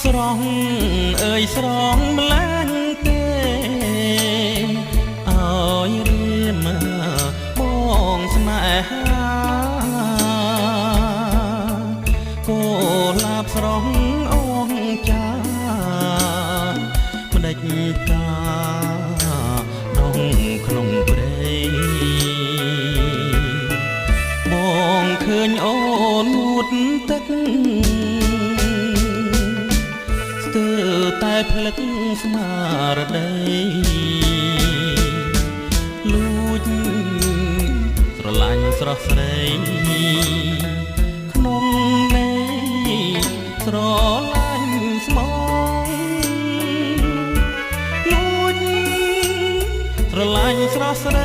ស្រស់អើយស្រស់ម្លែងទេឲ្យរៀនបងស្នេហាគោលាបស្រស់អងចាម្ដេចតាដងក្នុងព្រៃបងឃើញអូនងូតទឹកស្ទើរតែភ្លឹកស្មារតីលួចស្រឡាញ់ស្រស់ស្រីក្នុងន័យស្រឡាញ់ស្មងលួចស្រឡាញ់ស្រស់ស្រី